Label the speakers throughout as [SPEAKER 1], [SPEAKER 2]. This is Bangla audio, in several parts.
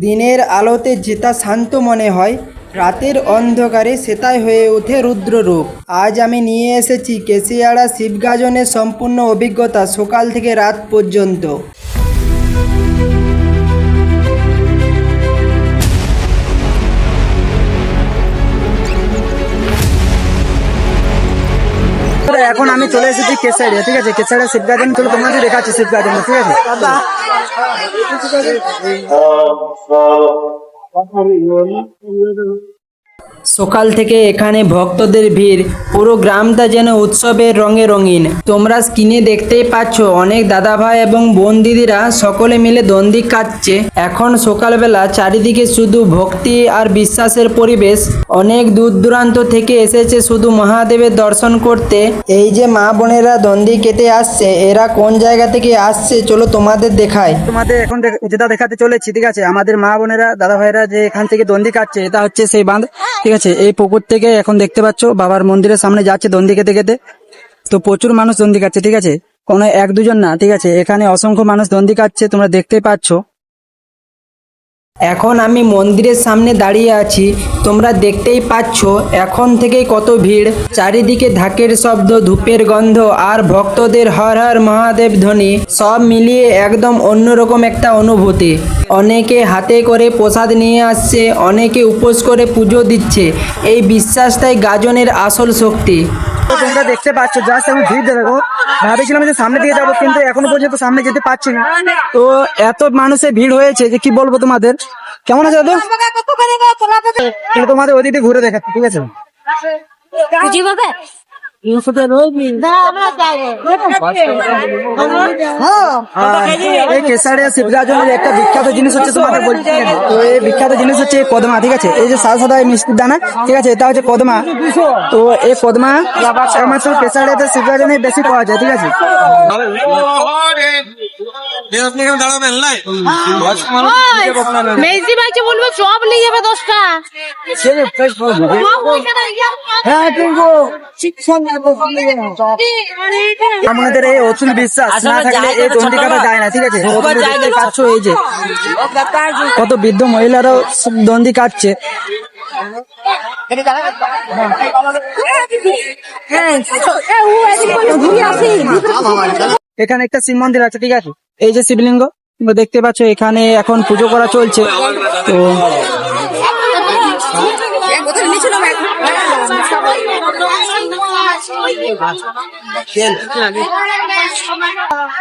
[SPEAKER 1] দিনের আলোতে যেটা শান্ত মনে হয়, রাতের অন্ধকারে সেটাই হয়ে ওঠে রুদ্ররূপ। আজ আমি নিয়ে এসেছি কেশিয়াড়া শিবগাজনের সম্পূর্ণ অভিজ্ঞতা সকাল থেকে রাত পর্যন্ত। এখন আমি চলে এসেছি কেশাড়িয়া, ঠিক আছে। কেশাড়িয়া শিবগাজন চলো তোমাদের দেখাচ্ছি শিবগাজন, ঠিক আছে। সকাল থেকে এখানে ভক্তদের ভিড়, পুরো গ্রামটা যেন উৎসবের রঙে রঙিন। তোমরা স্ক্রিনে দেখতেই পাচ্ছ অনেক দাদা ভাই এবং বোন দিদিরা সকলে মিলে দণ্ডি কাটছে। এখন সকালবেলা চারিদিকে শুধু ভক্তি আর বিশ্বাসের পরিবেশ। অনেক দূর দূরান্ত থেকে এসেছে শুধু মহাদেবের দর্শন করতে। এই যে মা বোনেরা দণ্ডি কেটে আসছে, এরা কোন জায়গা থেকে আসছে চলো তোমাদের দেখায়। তোমাদের এখন যেটা দেখাতে চলেছি, ঠিক আছে। আমাদের মা বোনেরা দাদা ভাইরা যে এখান থেকে দণ্ডি কাটছে, এটা হচ্ছে সেই বাঁধ, ঠিক আছে। এই পুকুর থেকে এখন দেখতে পাচ্ছ বাবার মন্দিরের সামনে যাচ্ছে দণ্ডি কেটে কেটে। তো প্রচুর মানুষ দণ্ডি কাটছে, ঠিক আছে। কোনো এক দুজন না, ঠিক আছে। এখানে অসংখ্য মানুষ দণ্ডি কাটছে, তোমরা দেখতেই পাচ্ছ। এখন আমি মন্দিরের সামনে দাঁড়িয়ে আছি, তোমরা দেখতেই পাচ্ছ এখন থেকেই কত ভিড়। চারিদিকে ঢাকের শব্দ, ধূপের গন্ধ আর ভক্তদের হর হর মহাদেব ধ্বনি, সব মিলিয়ে একদম অন্যরকম একটা অনুভূতি। অনেকে হাতে করে প্রসাদ নিয়ে আসছে, অনেকে উপোস করে পুজো দিচ্ছে। এই বিশ্বাসটাই গাজনের আসল শক্তি। তোমরা দেখতে পাচ্ছ জাস্ট আমি ভিড় দেখো, ভাবেছিলাম যে সামনে দিয়ে যাবো, কিন্তু এখনো পর্যন্ত সামনে যেতে পারছি না। তো এত মানুষের ভিড় হয়েছে যে কি বলবো তোমাদের। কেমন আছে দাদা? তোমাদের ওদিকে ঘুরে দেখাচ্ছি, ঠিক আছে। এই কেশাড়িয়া শিবগাজনের একটা বিখ্যাত জিনিস হচ্ছে তোমাদের বলছি, তো এই বিখ্যাত জিনিস হচ্ছে কদমা, ঠিক আছে। এই যে সাদা সাদা মিষ্টির দানা, ঠিক আছে, এটা হচ্ছে কদমা। তো এই কদমা একমাত্র কেশাড়িয়াতে শিবগাজনে বেশি পাওয়া যায়, ঠিক আছে।
[SPEAKER 2] বলবো সব নিয়ে যাবে 10টা।
[SPEAKER 1] আমাদের এই অতুল বিশ্বাস না থাকলে এই দণ্ডি কাটা যায় না, ঠিক আছে। পাচ্ছ এই যে কত বৃদ্ধ মহিলারাও দণ্ডি কাটছে। এখানে একটা শিব মন্দির আছে, ঠিক আছে। এই যে শিবলিঙ্গ দেখতে পাচ্ছ, এখানে এখন পুজো করা চলছে।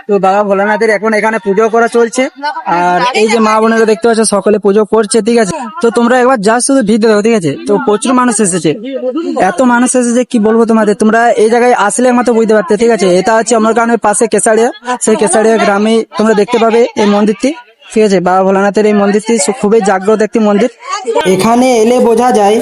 [SPEAKER 1] তো বাবা ভোলানাথের এখন এখানে পুজো করা চলছে, আর এই যে মা বোনেরা দেখতে পাচ্ছ সকলে পুজো করছে, ঠিক আছে। তো তোমরা একবার যা শুধু ভিড় দেখো, ঠিক আছে। তো প্রচুর মানুষ এসেছে, এত মানুষ এসেছে কি বলবো তোমাদের। তোমরা এই জায়গায় আসলে একমাত্র বুঝতে পারতে, ঠিক আছে। এটা হচ্ছে অমরকানের পাশে কেশাড়িয়া, সেই কেশাড়িয়া গ্রামে তোমরা দেখতে পাবে এই মন্দিরটি, ঠিক আছে। বাবা ভোলানাথের এই মন্দিরটি খুবই জাগ্রত একটি মন্দির। এখানে এলে বোঝা যায়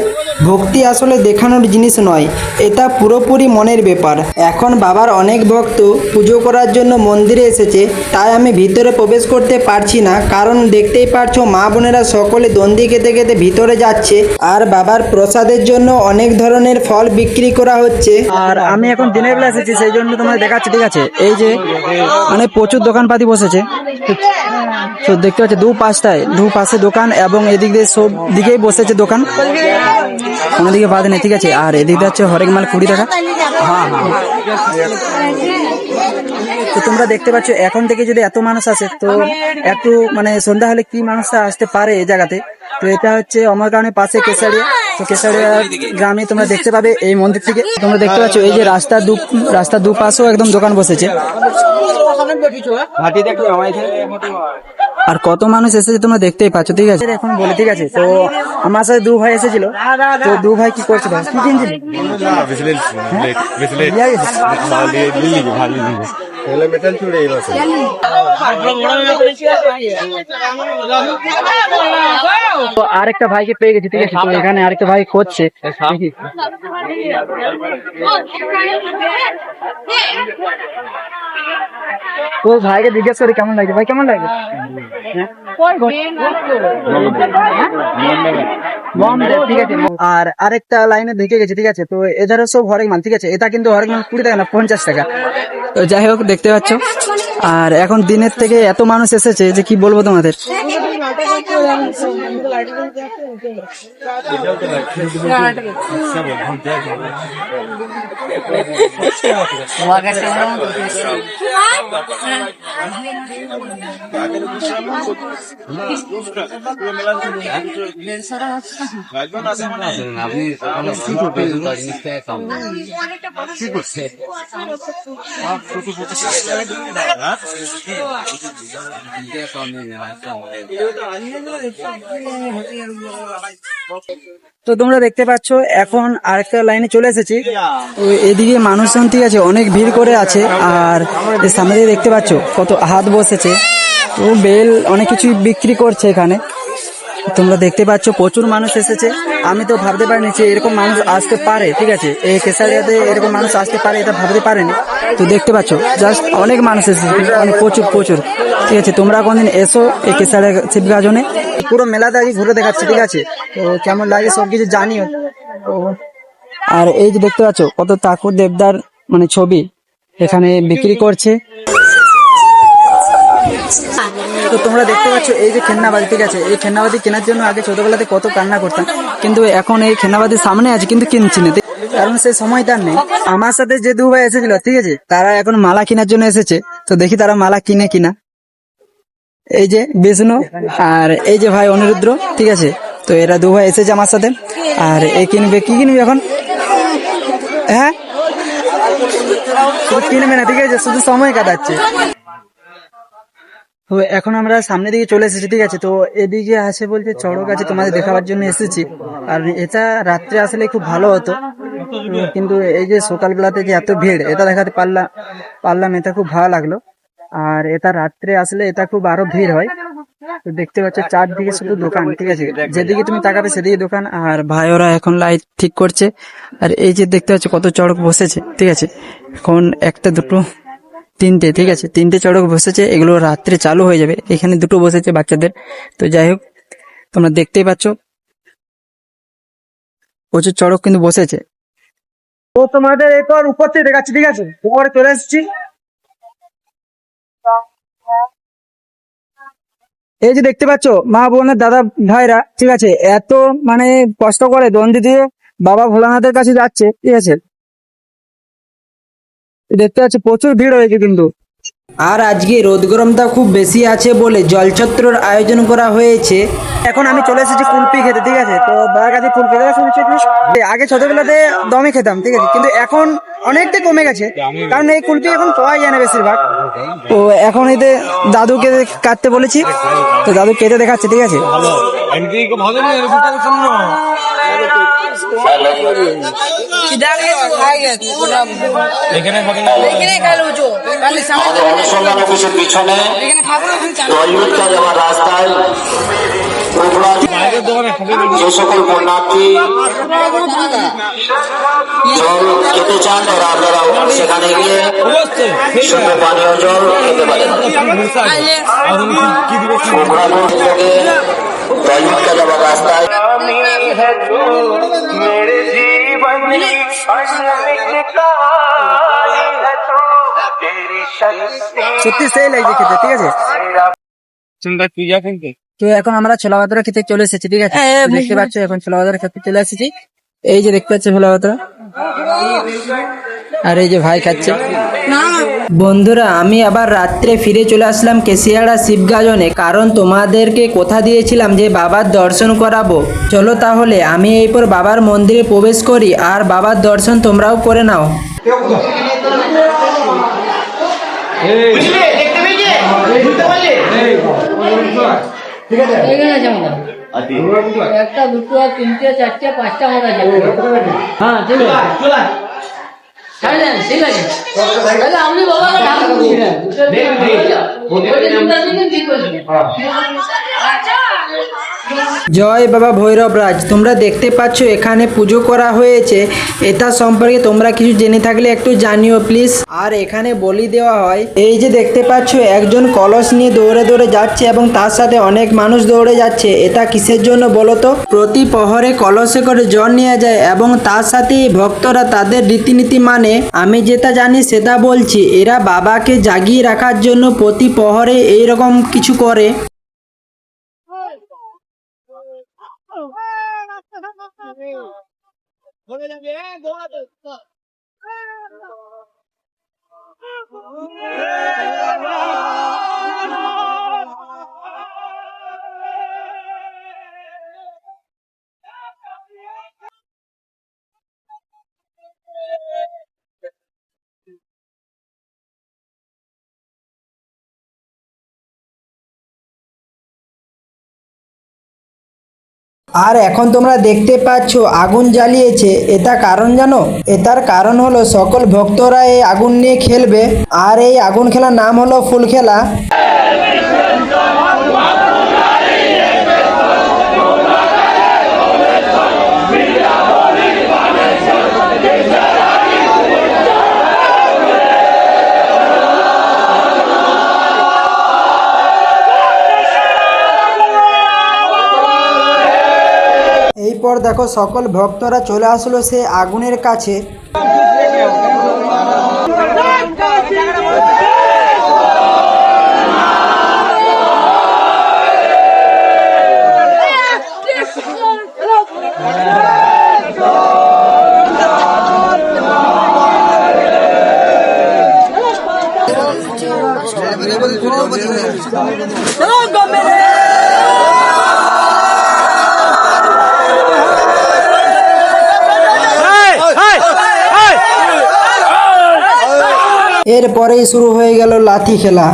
[SPEAKER 1] ভক্তি আসলে দেখানোর জিনিস নয়, এটা পুরোপুরি মনের ব্যাপার। এখন বাবার অনেক ভক্ত পুজো করার জন্য মন্দিরে এসেছে, তাই আমি ভিতরে প্রবেশ করতে পারছি না, কারণ দেখতেই পারছো মা বোনেরা সকলে দণ্ডি কেটে কেটে ভিতরে যাচ্ছে। আর বাবার প্রসাদের জন্য অনেক ধরনের ফল বিক্রি করা হচ্ছে। আর আমি এখন দিনের বেলা এসেছি, সেই জন্য তোমাদের দেখাচ্ছি, ঠিক আছে। এই যে মানে প্রচুর দোকানপাতি বসেছে, তো দেখতে পাচ্ছি দু পাশে দোকান, এবং এদিক দিয়ে সব দিকেই বসেছে দোকান, কোনো দিকে বাদ নেই, ঠিক আছে। আর এদিক দিয়ে হচ্ছে হরেক মাল 20 টাকা। তো তোমরা দেখতে পাচ্ছ এখন থেকে যদি এত মানুষ আসে, তো একটু মানে সন্ধ্যা হলে কি মানুষটা আসতে পারে এই জায়গাতে। তো এটা হচ্ছে অমরকানের পাশে কেশাড়িয়া। তো কেশাড়িয়া গ্রামে তোমরা দেখতে পাবে এই মন্দির থেকে। তোমরা দেখতে পাচ্ছ এই যে রাস্তার দুপাশেও একদম দোকান বসেছে, আর কত মানুষ এসেছে তোমরা দেখতেই পাচ্ছ, ঠিক আছে। এখন বলে, ঠিক আছে। তো আমার সাথে 2 ভাই এসেছিল, তো 2 ভাই কি করছিল, কি কিনছিল? তো আরেকটা ভাইকে পেয়ে গেছি, ঠিক আছে। তো এখানে আরেকটা ভাই করছে, তো ভাইকে জিজ্ঞেস করে কেমন লাগছে। ভাই কেমন লাগছে? ঠিক আছে। আর আরেকটা লাইনে ঢুকে গেছে, ঠিক আছে। তো এধারে সব হরেক মাল, ঠিক আছে। এটা কিন্তু হরেক মাল 20 টাকা না, 50 টাকা। তো যাই হোক দেখতে পাচ্ছ, আর এখন দিনের থেকে এত মানুষ এসেছে যে কি বলবো তোমাদের। তো তোমরা দেখতে পাচ্ছ এখন আরেকটা লাইনে চলে এসেছি। তো এদিকে মানুষজন ঠিক আছে অনেক ভিড় করে আছে, আর এর সামনে দিয়ে দেখতে পাচ্ছ কত হাত বসেছে। তো বেল অনেক কিছু বিক্রি করছে এখানে, তোমরা দেখতে পাচ্ছ প্রচুর মানুষ এসেছে। আমি তো ভাবতে পারিনি যে এরকম মানুষ আসতে পারে, ঠিক আছে এই কেশারিয়াতে এরকম মানুষ আসতে পারে এটা ভাবতে পারিনি। তো দেখতে পাচ্ছ জাস্ট অনেক মানুষ এসেছে, অনেক প্রচুর প্রচুর, ঠিক আছে। তোমরা কোনদিন এসো এই কেশারিয়া শিবগাজনে, পুরো মেলাতে আগে ঘুরে দেখাচ্ছে, ঠিক আছে। তো কেমন লাগে সব কিছু জানিও। তো আর এই যে দেখতে পাচ্ছ কত ঠাকুর দেবদার মানে ছবি এখানে বিক্রি করছে। তো তোমরা দেখতে পাচ্ছ এই যে খেলনাবাজি, ঠিক আছে এই খেলনাবাজি কেনার জন্য আগে ছোটবেলাতে কত কান্না করতাম, কিন্তু এখন এই খেলনাবাজির সামনে আছে কিন্তু কিনছি না, কারণ সেই সময় তার নেই। আমার সাথে যে দু ভাই এসেছিল, ঠিক আছে তারা এখন মালা কেনার জন্য এসেছে। তো দেখি তারা মালা কিনে কিনা। এই যে বিষ্ণু আর এই যে ভাই অনিরুদ্র, ঠিক আছে। তো এরা দু ভাই এসেছে আমার সাথে, আর এ কিনবে। কি কিনবি এখন? হ্যাঁ শুধু কিনবে না, ঠিক আছে শুধু সময় কাটাচ্ছে। তো এখন আমরা সামনের দিকে চলে এসেছি, ঠিক আছে। তো এদিকে আছে বলছে চড়ক আছে, তোমাদের দেখাবার জন্য এসেছি। আর এটা রাত্রে আসলে খুব ভালো হতো, কিন্তু এই যে সকালবেলাতে যে এত ভিড় এটা দেখাতে পারলাম, এটা খুব ভালো লাগলো। আর এটা রাত্রে আসলে এটা খুব আরো ভিড় হয়। তো দেখতে পাচ্ছ চারদিকে শুধু দোকান, ঠিক আছে যেদিকে তুমি তাকাবে সেদিকে দোকান। আর ভাই ওরা এখন লাইট ঠিক করছে। আর এই যে দেখতে পাচ্ছ কত চড়ক বসেছে, ঠিক আছে এখন একটা দুটো তিনটে, ঠিক আছে তিনটে চড়ক বসেছে। এগুলো রাত্রে চালু হয়ে যাবে। এখানে দুটো বসেছে বাচ্চাদের। তো যাই হোক তোমরা দেখতেই পাচ্ছ প্রচুর চড়ক কিন্তু বসেছে। তো তোমাদের এরপর উপর থেকে দেখাচ্ছি, ঠিক আছে উপরে চলে এসেছি। এই যে দেখতে পাচ্ছ মা বোনের দাদা ভাইরা, ঠিক আছে এত মানে কষ্ট করে দণ্ডি দিয়ে বাবা ভোলানাথের কাছে যাচ্ছে, ঠিক আছে দেখতে পাচ্ছ প্রচুর ভিড় হয়েছে কিন্তু। আর আজকে রোদ গরমটা খুব বেশি আছে বলে জলছত্রর আয়োজন করা হয়েছে। এখন আমি চলে এসেছি কুলপি খেতে, ঠিক আছে। তো বাবার কাছে কুলপি খেতে শুনেছি, আগে ছোটবেলাতে দমে খেতাম, ঠিক আছে কিন্তু এখন অনেকটাই কমে গেছে, কারণ এই কুলপি এখন পাওয়া যায় না বেশিরভাগ। তো এখন এতে দাদুকে কাটতে বলেছি, তো দাদু কেটে দেখাচ্ছে, ঠিক আছে।
[SPEAKER 3] আমাদের অনুসন্ধান অফিসের পিছনে টয়লেটটা যাওয়ার রাস্তায় যে সকল পুণ্যার্থী জল খেতে চান তারা আপনারা সেখানে গিয়ে শুদ্ধ পানীয় জল খেতে পারেন। টয়লেটটা যাওয়ার রাস্তায়
[SPEAKER 1] সত্যি সেই লাগছে খেতে, ঠিক আছে। তো এখন আমরা ছোলা ভাতরা খেতে চলে এসেছি, ঠিক আছে দেখতে পাচ্ছ এখন ছোলা ভাতরা খেতে চলে এসেছি। এই যে দেখতে পাচ্ছ ছোলা ভাতরা, আর এই যে ভাই খাচ্ছে। বন্ধুরা আমি আবার রাত্রে ফিরে চলে আসলাম কেশিয়াড়া শিবগাজনে, কারণ তোমাদেরকে কথা দিয়েছিলাম যে বাবার দর্শন করাবো। চলো তাহলে আমি এরপর বাবার মন্দিরে প্রবেশ করি, আর বাবার দর্শন তোমরাও করে নাও।
[SPEAKER 2] একটা দুটো তিনটে চারটে পাঁচটা মতো আছে। হ্যাঁ ঠিক আছে ঠিক আছে তাহলে আপনি বাবাকে ঢাকা দিয়েছিলেন।
[SPEAKER 1] জয় বাবা ভৈরবরাজ। তোমরা দেখতে পাচ্ছ এখানে পুজো করা হয়েছে, এটা সম্পর্কে তোমরা কিছু জেনে থাকলে একটু জানিও প্লিজ। আর এখানে বলি দেওয়া হয়। এই যে দেখতে পাচ্ছ একজন কলস নিয়ে দৌড়ে দৌড়ে যাচ্ছে এবং তার সাথে অনেক মানুষ দৌড়ে যাচ্ছে। এটা কিসের জন্য বলো তো? প্রতি প্রহরে কলসে করে জল নিয়ে যায় এবং তার সাথে ভক্তরা তাদের রীতিনীতি মানে। আমি যেটা জানি সেটা বলছি, এরা বাবাকে জাগিয়ে রাখার জন্য প্রতি প্রহরে এইরকম কিছু করে। আর এখন তোমরা দেখতে পাচ্ছ আগুন জ্বালিয়েছে, এটা কারণ জানো? এটার কারণ হলো সকল ভক্তরা এই আগুন নিয়ে খেলবে, আর এই আগুন খেলার নাম হলো ফুল খেলা। এরপর দেখো সকল ভক্তরা চলে আসলো সে আগুনের কাছে। এরপরেই শুরু হয়ে গেল লাঠি খেলা।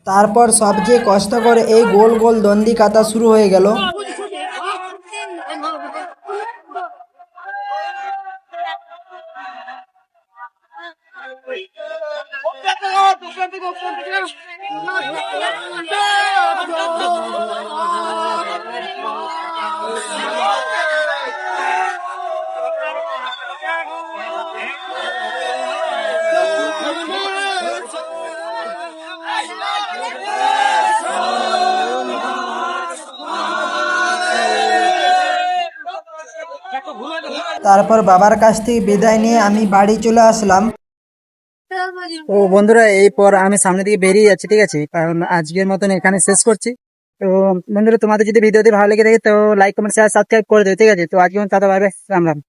[SPEAKER 1] তারপর সবচেয়ে কষ্টকর এই গোল গোল দন্ডি কাটা শুরু হয়ে গেল। তারপর বাবার কাছ থেকে বিদায় নিয়ে আমি বাড়ি চলে আসলাম। তো বন্ধুরা এরপর আমি সামনে দিকে বেরিয়ে যাচ্ছি, ঠিক আছে, কারণ আজকের মতন এখানে শেষ করছি। তো বন্ধুরা তোমাদের যদি ভিডিওটি ভালো লেগে থাকে তো লাইক কমেন্ট শেয়ার সাবস্ক্রাইব করে দেবে, ঠিক আছে। তো আজকে tata, bye bye, Ram Ram.